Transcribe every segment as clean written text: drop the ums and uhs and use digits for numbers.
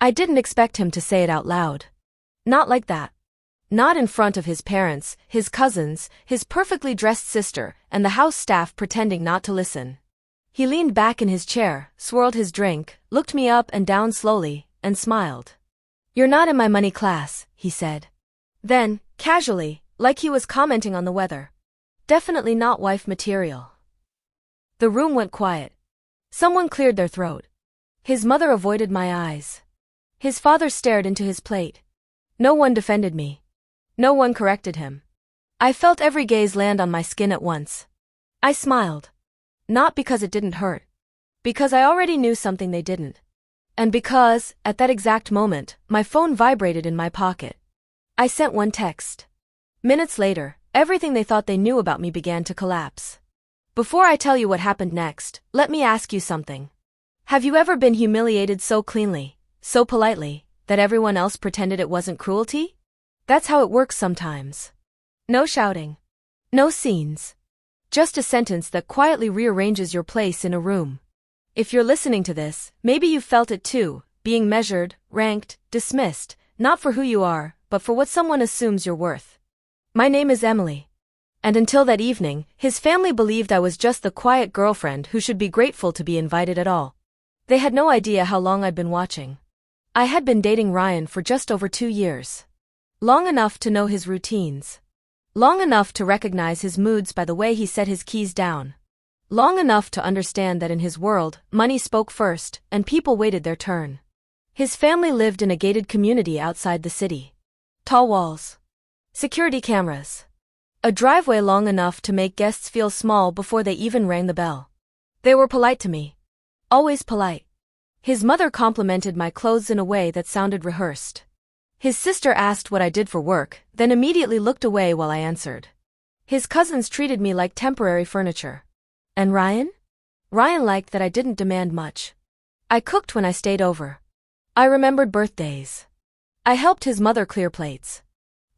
I didn't expect him to say it out loud. Not like that. Not in front of his parents, his cousins, his perfectly dressed sister, and the house staff pretending not to listen. He leaned back in his chair, swirled his drink, looked me up and down slowly, and smiled. "You're not in my money class," he said. Then, casually, like he was commenting on the weather. "Definitely not wife material." The room went quiet. Someone cleared their throat. His mother avoided my eyes. His father stared into his plate. No one defended me. No one corrected him. I felt every gaze land on my skin at once. I smiled. Not because it didn't hurt. Because I already knew something they didn't. And because, at that exact moment, my phone vibrated in my pocket. I sent one text. Minutes later, everything they thought they knew about me began to collapse. Before I tell you what happened next, let me ask you something. Have you ever been humiliated so cleanly, so politely, that everyone else pretended it wasn't cruelty? That's how it works sometimes. No shouting. No scenes. Just a sentence that quietly rearranges your place in a room. If you're listening to this, maybe you've felt it too, being measured, ranked, dismissed, not for who you are, but for what someone assumes you're worth. My name is Emily. And until that evening, his family believed I was just the quiet girlfriend who should be grateful to be invited at all. They had no idea how long I'd been watching. I had been dating Ryan for just over 2 years. Long enough to know his routines. Long enough to recognize his moods by the way he set his keys down. Long enough to understand that in his world, money spoke first, and people waited their turn. His family lived in a gated community outside the city. Tall walls. Security cameras. A driveway long enough to make guests feel small before they even rang the bell. They were polite to me. Always polite. His mother complimented my clothes in a way that sounded rehearsed. His sister asked what I did for work, then immediately looked away while I answered. His cousins treated me like temporary furniture. And Ryan? Ryan liked that I didn't demand much. I cooked when I stayed over. I remembered birthdays. I helped his mother clear plates.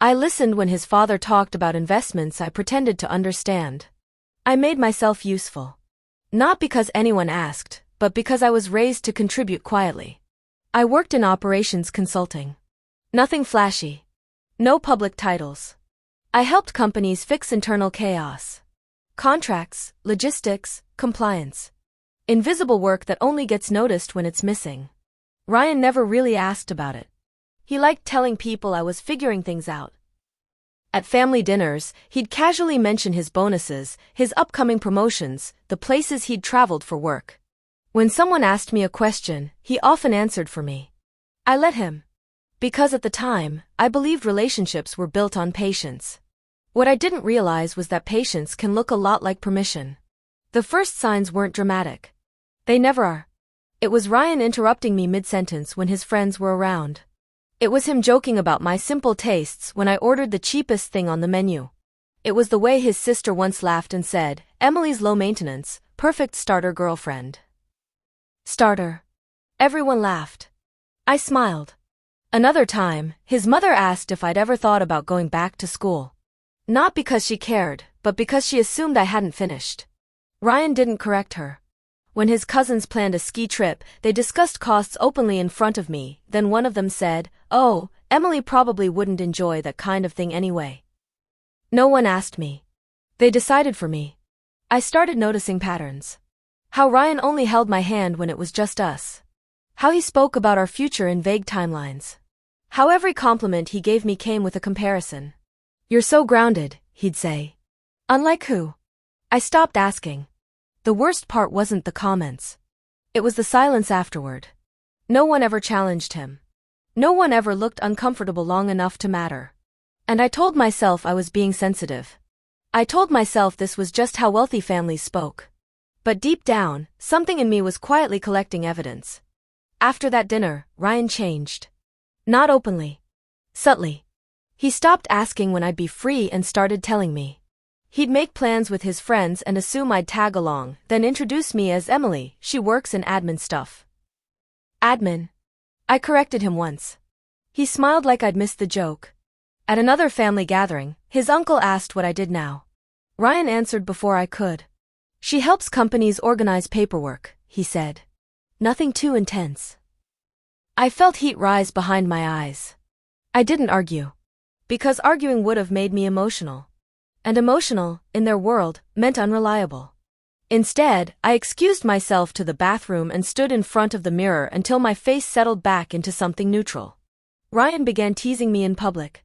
I listened when his father talked about investments I pretended to understand. I made myself useful. Not because anyone asked, but because I was raised to contribute quietly. I worked in operations consulting. Nothing flashy. No public titles. I helped companies fix internal chaos. Contracts, logistics, compliance. Invisible work that only gets noticed when it's missing. Ryan never really asked about it. He liked telling people I was figuring things out. At family dinners, he'd casually mention his bonuses, his upcoming promotions, the places he'd traveled for work. When someone asked me a question, he often answered for me. I let him. Because at the time, I believed relationships were built on patience. What I didn't realize was that patience can look a lot like permission. The first signs weren't dramatic. They never are. It was Ryan interrupting me mid-sentence when his friends were around. It was him joking about my simple tastes when I ordered the cheapest thing on the menu. It was the way his sister once laughed and said, "Emily's low maintenance, perfect starter girlfriend." Starter. Everyone laughed. I smiled. Another time, his mother asked if I'd ever thought about going back to school. Not because she cared, but because she assumed I hadn't finished. Ryan didn't correct her. When his cousins planned a ski trip, they discussed costs openly in front of me, then one of them said, "Oh, Emily probably wouldn't enjoy that kind of thing anyway." No one asked me. They decided for me. I started noticing patterns. How Ryan only held my hand when it was just us. How he spoke about our future in vague timelines. How every compliment he gave me came with a comparison. "You're so grounded," he'd say. Unlike who? I stopped asking. The worst part wasn't the comments. It was the silence afterward. No one ever challenged him. No one ever looked uncomfortable long enough to matter. And I told myself I was being sensitive. I told myself this was just how wealthy families spoke. But deep down, something in me was quietly collecting evidence. After that dinner, Ryan changed. Not openly. Subtly. He stopped asking when I'd be free and started telling me. He'd make plans with his friends and assume I'd tag along, then introduce me as Emily, she works in admin stuff. Admin. I corrected him once. He smiled like I'd missed the joke. At another family gathering, his uncle asked what I did now. Ryan answered before I could. She helps companies organize paperwork, he said. Nothing too intense. I felt heat rise behind my eyes. I didn't argue. Because arguing would have made me emotional. And emotional, in their world, meant unreliable. Instead, I excused myself to the bathroom and stood in front of the mirror until my face settled back into something neutral. Ryan began teasing me in public.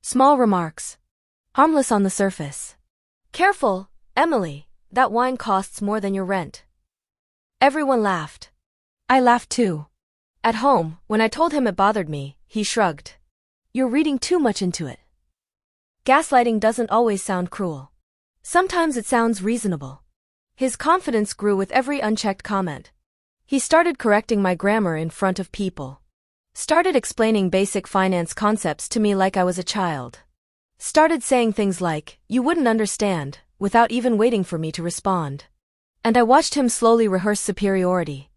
Small remarks. Harmless on the surface. Careful, Emily, that wine costs more than your rent. Everyone laughed. I laughed too. At home, when I told him it bothered me, he shrugged. You're reading too much into it. Gaslighting doesn't always sound cruel. Sometimes it sounds reasonable. His confidence grew with every unchecked comment. He started correcting my grammar in front of people. Started explaining basic finance concepts to me like I was a child. Started saying things like, you wouldn't understand, without even waiting for me to respond. And I watched him slowly rehearse superiority.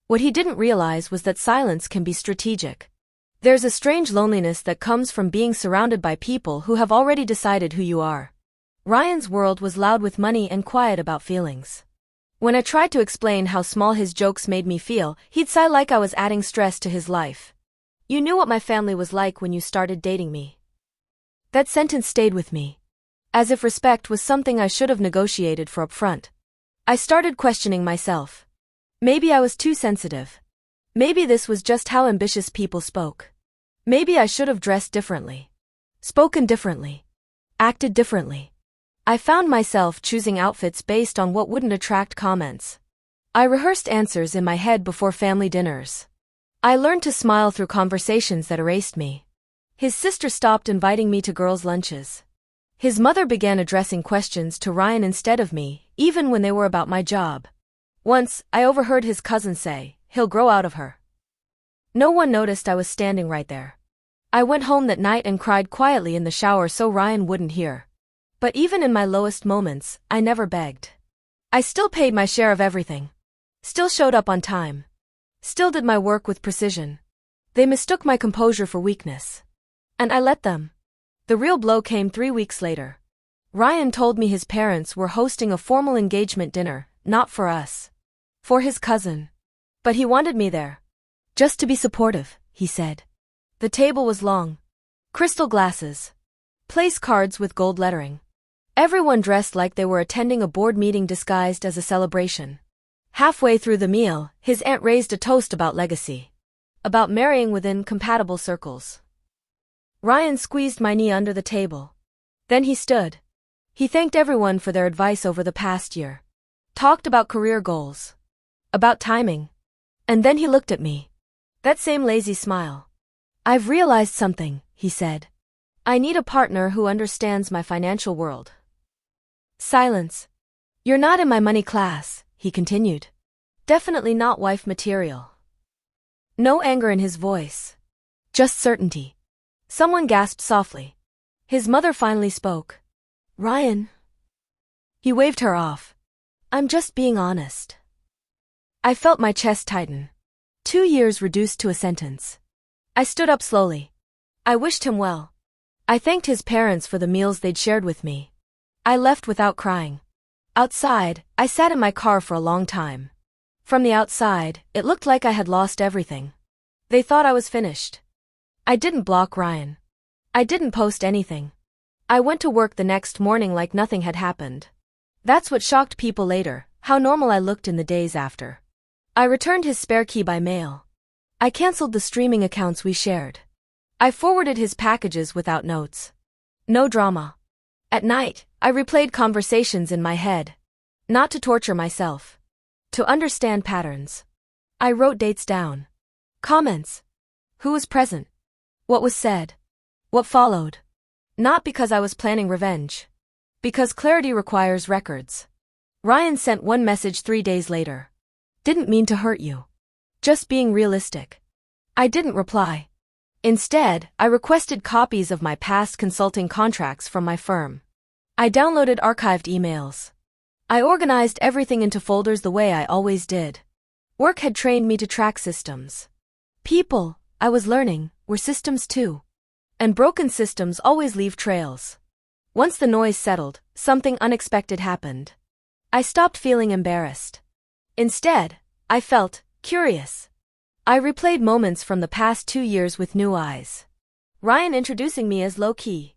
What he didn't realize was that silence can be strategic. There's a strange loneliness that comes from being surrounded by people who have already decided who you are. Ryan's world was loud with money and quiet about feelings. When I tried to explain how small his jokes made me feel, he'd sigh like I was adding stress to his life. You knew what my family was like when you started dating me. That sentence stayed with me. As if respect was something I should have negotiated for up front. I started questioning myself. Maybe I was too sensitive. Maybe this was just how ambitious people spoke. Maybe I should have dressed differently. Spoken differently. Acted differently. I found myself choosing outfits based on what wouldn't attract comments. I rehearsed answers in my head before family dinners. I learned to smile through conversations that erased me. His sister stopped inviting me to girls' lunches. His mother began addressing questions to Ryan instead of me, even when they were about my job. Once, I overheard his cousin say, he'll grow out of her. No one noticed I was standing right there. I went home that night and cried quietly in the shower so Ryan wouldn't hear. But even in my lowest moments, I never begged. I still paid my share of everything. Still showed up on time. Still did my work with precision. They mistook my composure for weakness. And I let them. The real blow came 3 weeks later. Ryan told me his parents were hosting a formal engagement dinner, not for us. For his cousin. But he wanted me there. Just to be supportive, he said. The table was long. Crystal glasses. Place cards with gold lettering. Everyone dressed like they were attending a board meeting disguised as a celebration. Halfway through the meal, his aunt raised a toast about legacy. About marrying within compatible circles. Ryan squeezed my knee under the table. Then he stood. He thanked everyone for their advice over the past year. Talked about career goals. About timing. And then he looked at me. That same lazy smile. I've realized something, he said. I need a partner who understands my financial world. Silence. You're not in my money class, he continued. Definitely not wife material. No anger in his voice. Just certainty. Someone gasped softly. His mother finally spoke. Ryan. He waved her off. I'm just being honest. I felt my chest tighten. 2 years reduced to a sentence. I stood up slowly. I wished him well. I thanked his parents for the meals they'd shared with me. I left without crying. Outside, I sat in my car for a long time. From the outside, it looked like I had lost everything. They thought I was finished. I didn't block Ryan. I didn't post anything. I went to work the next morning like nothing had happened. That's what shocked people later, how normal I looked in the days after. I returned his spare key by mail. I canceled the streaming accounts we shared. I forwarded his packages without notes. No drama. At night, I replayed conversations in my head. Not to torture myself. To understand patterns. I wrote dates down. Comments. Who was present? What was said? What followed? Not because I was planning revenge. Because clarity requires records. Ryan sent one message 3 days later. Didn't mean to hurt you. Just being realistic. I didn't reply. Instead, I requested copies of my past consulting contracts from my firm. I downloaded archived emails. I organized everything into folders the way I always did. Work had trained me to track systems. People, I was learning, were systems too. And broken systems always leave trails. Once the noise settled, something unexpected happened. I stopped feeling embarrassed. Instead, I felt curious. I replayed moments from the past 2 years with new eyes. Ryan introducing me as low-key.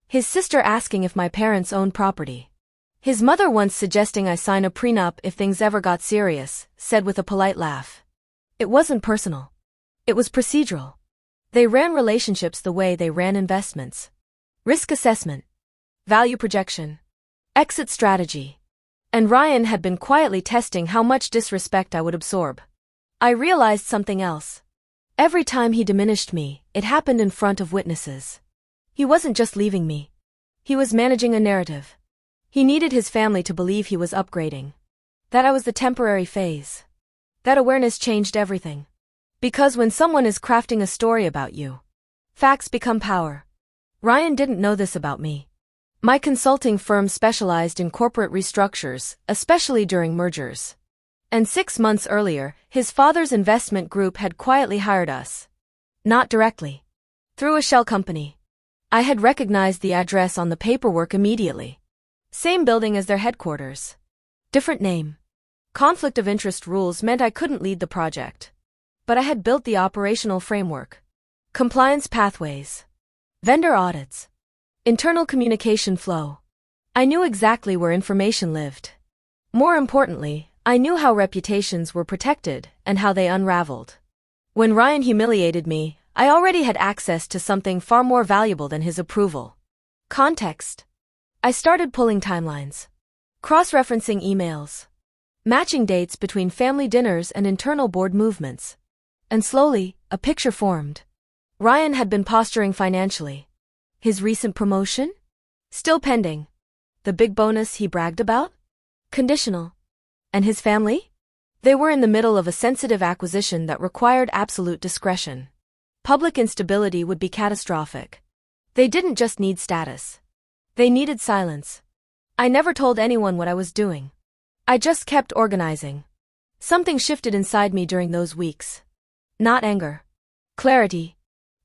His sister asking if my parents owned property. His mother once suggesting I sign a prenup if things ever got serious, said with a polite laugh. It wasn't personal. It was procedural. They ran relationships the way they ran investments. Risk assessment. Value projection. Exit strategy. And Ryan had been quietly testing how much disrespect I would absorb. I realized something else. Every time he diminished me, it happened in front of witnesses. He wasn't just leaving me. He was managing a narrative. He needed his family to believe he was upgrading. That I was the temporary phase. That awareness changed everything. Because when someone is crafting a story about you, facts become power. Ryan didn't know this about me. My consulting firm specialized in corporate restructures, especially during mergers. And 6 months earlier, his father's investment group had quietly hired us. Not directly. Through a shell company. I had recognized the address on the paperwork immediately. Same building as their headquarters. Different name. Conflict of interest rules meant I couldn't lead the project. But I had built the operational framework. Compliance pathways. Vendor audits. Internal communication flow. I knew exactly where information lived. More importantly, I knew how reputations were protected and how they unraveled. When Ryan humiliated me, I already had access to something far more valuable than his approval. Context. I started pulling timelines. Cross-referencing emails. Matching dates between family dinners and internal board movements. And slowly, a picture formed. Ryan had been posturing financially. His recent promotion? Still pending. The big bonus he bragged about? Conditional. And his family? They were in the middle of a sensitive acquisition that required absolute discretion. Public instability would be catastrophic. They didn't just need status. They needed silence. I never told anyone what I was doing. I just kept organizing. Something shifted inside me during those weeks. Not anger. Clarity.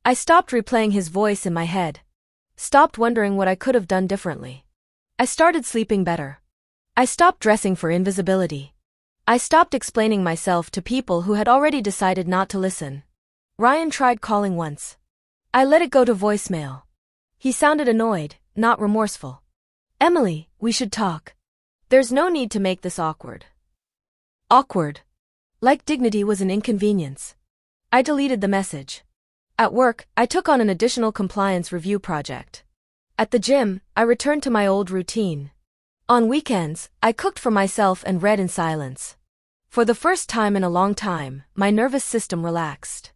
I stopped replaying his voice in my head. Stopped wondering what I could have done differently. I started sleeping better. I stopped dressing for invisibility. I stopped explaining myself to people who had already decided not to listen. Ryan tried calling once. I let it go to voicemail. He sounded annoyed, not remorseful. Emily, we should talk. There's no need to make this awkward. Awkward. Like dignity was an inconvenience. I deleted the message. At work, I took on an additional compliance review project. At the gym, I returned to my old routine. On weekends, I cooked for myself and read in silence. For the first time in a long time, my nervous system relaxed.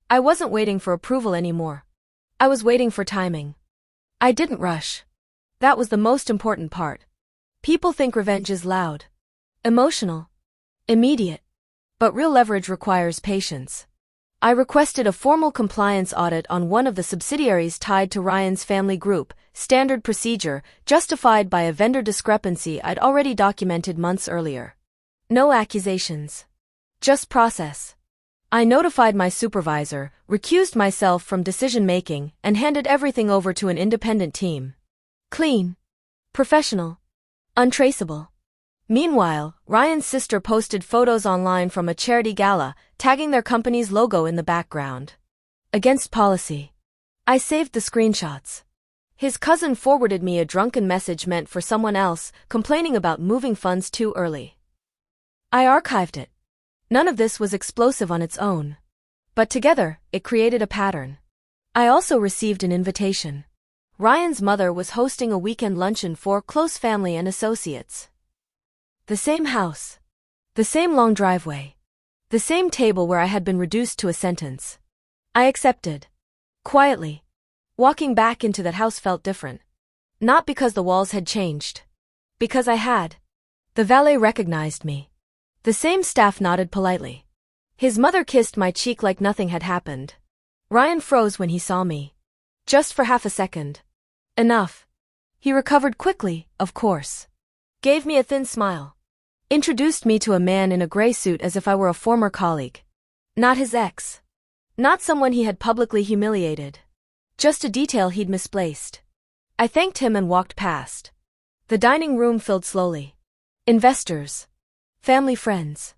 I wasn't waiting for approval anymore. I was waiting for timing. I didn't rush. That was the most important part. People think revenge is loud, emotional, immediate. But real leverage requires patience. I requested a formal compliance audit on one of the subsidiaries tied to Ryan's family group, standard procedure, justified by a vendor discrepancy I'd already documented months earlier. No accusations. Just process. I notified my supervisor, recused myself from decision-making, and handed everything over to an independent team. Clean. Professional. Untraceable. Meanwhile, Ryan's sister posted photos online from a charity gala, tagging their company's logo in the background. Against policy. I saved the screenshots. His cousin forwarded me a drunken message meant for someone else, complaining about moving funds too early. I archived it. None of this was explosive on its own. But together, it created a pattern. I also received an invitation. Ryan's mother was hosting a weekend luncheon for close family and associates. The same house. The same long driveway. The same table where I had been reduced to a sentence. I accepted. Quietly. Walking back into that house felt different. Not because the walls had changed. Because I had. The valet recognized me. The same staff nodded politely. His mother kissed my cheek like nothing had happened. Ryan froze when he saw me. Just for half a second. Enough. He recovered quickly, of course. Gave me a thin smile. Introduced me to a man in a gray suit as if I were a former colleague. Not his ex. Not someone he had publicly humiliated. Just a detail he'd misplaced. I thanked him and walked past. The dining room filled slowly. Investors. Family friends.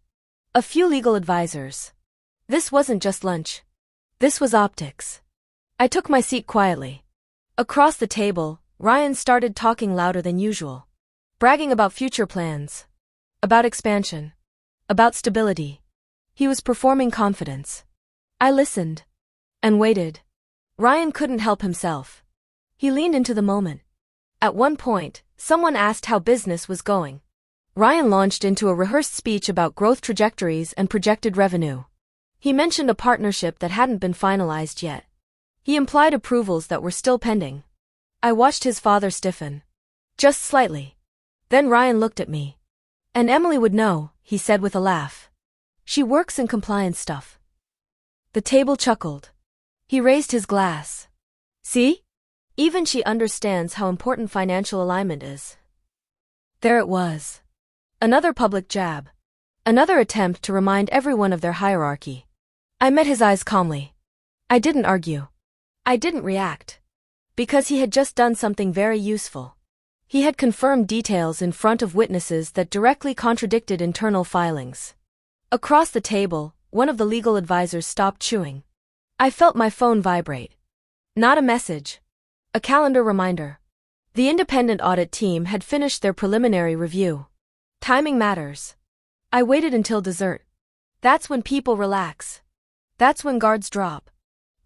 A few legal advisors. This wasn't just lunch. This was optics. I took my seat quietly. Across the table, Ryan started talking louder than usual. Bragging about future plans. About expansion. About stability. He was performing confidence. I listened. And waited. Ryan couldn't help himself. He leaned into the moment. At one point, someone asked how business was going. Ryan launched into a rehearsed speech about growth trajectories and projected revenue. He mentioned a partnership that hadn't been finalized yet. He implied approvals that were still pending. I watched his father stiffen. Just slightly. Then Ryan looked at me. And Emily would know, he said with a laugh. She works in compliance stuff. The table chuckled. He raised his glass. See? Even she understands how important financial alignment is. There it was. Another public jab. Another attempt to remind everyone of their hierarchy. I met his eyes calmly. I didn't argue. I didn't react. Because he had just done something very useful. He had confirmed details in front of witnesses that directly contradicted internal filings. Across the table, one of the legal advisors stopped chewing. I felt my phone vibrate. Not a message. A calendar reminder. The independent audit team had finished their preliminary review. Timing matters. I waited until dessert. That's when people relax. That's when guards drop.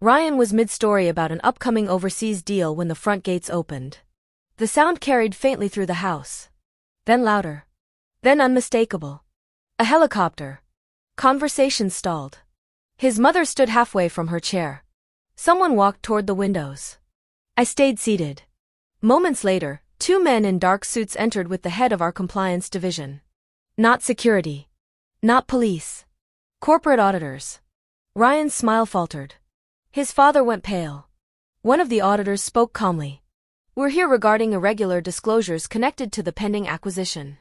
Ryan was mid-story about an upcoming overseas deal when the front gates opened. The sound carried faintly through the house. Then louder. Then unmistakable. A helicopter. Conversation stalled. His mother stood halfway from her chair. Someone walked toward the windows. I stayed seated. Moments later, two men in dark suits entered with the head of our compliance division. Not security. Not police. Corporate auditors. Ryan's smile faltered. His father went pale. One of the auditors spoke calmly. We're here regarding irregular disclosures connected to the pending acquisition.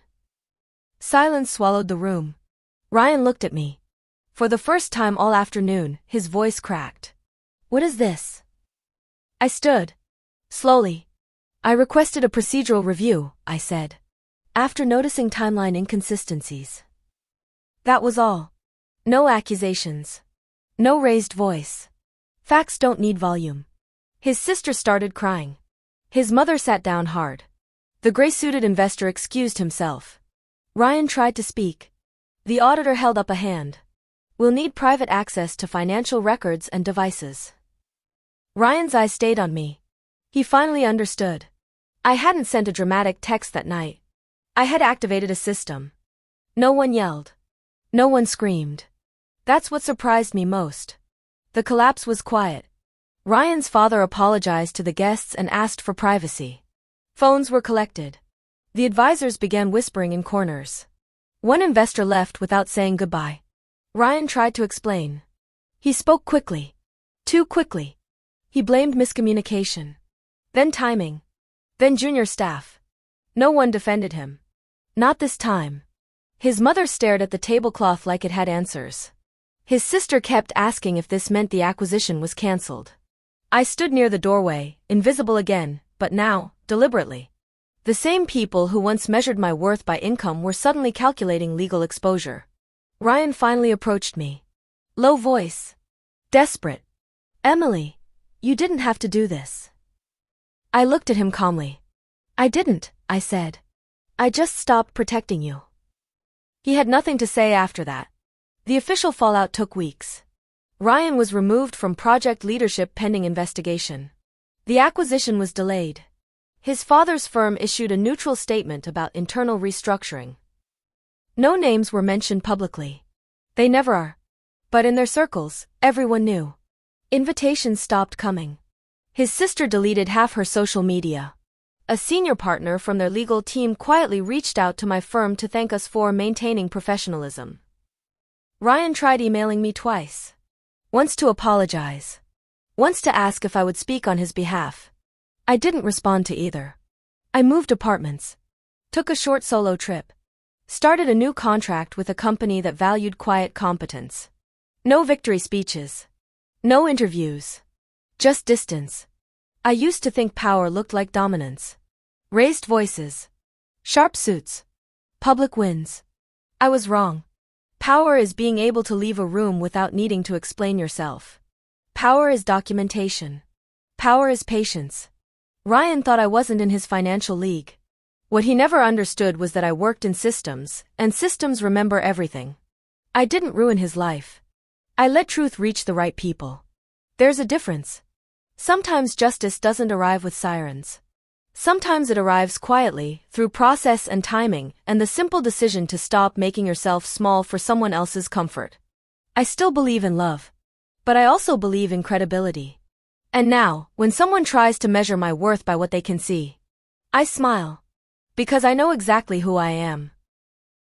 Silence swallowed the room. Ryan looked at me. For the first time all afternoon, his voice cracked. What is this? I stood. Slowly. I requested a procedural review, I said. After noticing timeline inconsistencies. That was all. No accusations. No raised voice. Facts don't need volume. His sister started crying. His mother sat down hard. The gray-suited investor excused himself. Ryan tried to speak. The auditor held up a hand. We'll need private access to financial records and devices. Ryan's eyes stayed on me. He finally understood. I hadn't sent a dramatic text that night. I had activated a system. No one yelled. No one screamed. That's what surprised me most. The collapse was quiet. Ryan's father apologized to the guests and asked for privacy. Phones were collected. The advisors began whispering in corners. One investor left without saying goodbye. Ryan tried to explain. He spoke quickly. Too quickly. He blamed miscommunication. Then timing. Then junior staff. No one defended him. Not this time. His mother stared at the tablecloth like it had answers. His sister kept asking if this meant the acquisition was cancelled. I stood near the doorway, invisible again, but now, deliberately. The same people who once measured my worth by income were suddenly calculating legal exposure. Ryan finally approached me. Low voice. Desperate. Emily, you didn't have to do this. I looked at him calmly. I didn't, I said. I just stopped protecting you. He had nothing to say after that. The official fallout took weeks. Ryan was removed from project leadership pending investigation. The acquisition was delayed. His father's firm issued a neutral statement about internal restructuring. No names were mentioned publicly. They never are. But in their circles, everyone knew. Invitations stopped coming. His sister deleted half her social media. A senior partner from their legal team quietly reached out to my firm to thank us for maintaining professionalism. Ryan tried emailing me twice. Once to apologize. Once to ask if I would speak on his behalf. I didn't respond to either. I moved apartments. Took a short solo trip. Started a new contract with a company that valued quiet competence. No victory speeches. No interviews. Just distance. I used to think power looked like dominance. Raised voices. Sharp suits. Public wins. I was wrong. Power is being able to leave a room without needing to explain yourself. Power is documentation. Power is patience. Ryan thought I wasn't in his financial league. What he never understood was that I worked in systems, and systems remember everything. I didn't ruin his life. I let truth reach the right people. There's a difference. Sometimes justice doesn't arrive with sirens. Sometimes it arrives quietly, through process and timing, and the simple decision to stop making yourself small for someone else's comfort. I still believe in love. But I also believe in credibility. And now, when someone tries to measure my worth by what they can see, I smile. Because I know exactly who I am.